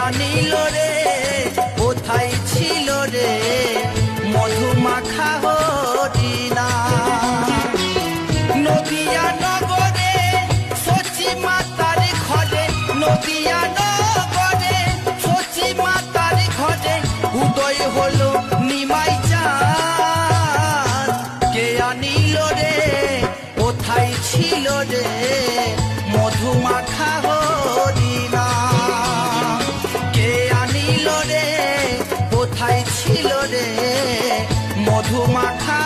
আনিল রে কোথায় ছিল রে মধুমাখা হরিণা নদিয়া নগরে সচি মাতার ঘরে নদিয়া নগরে সচি মাতার ঘরে উদয় হলো নিমাই চাঁদ কে আনিল রে কোথায় ছিল রে মধুমাখা হরিণা কে আনিল রে কোথায় ছিল রে মধুমাখা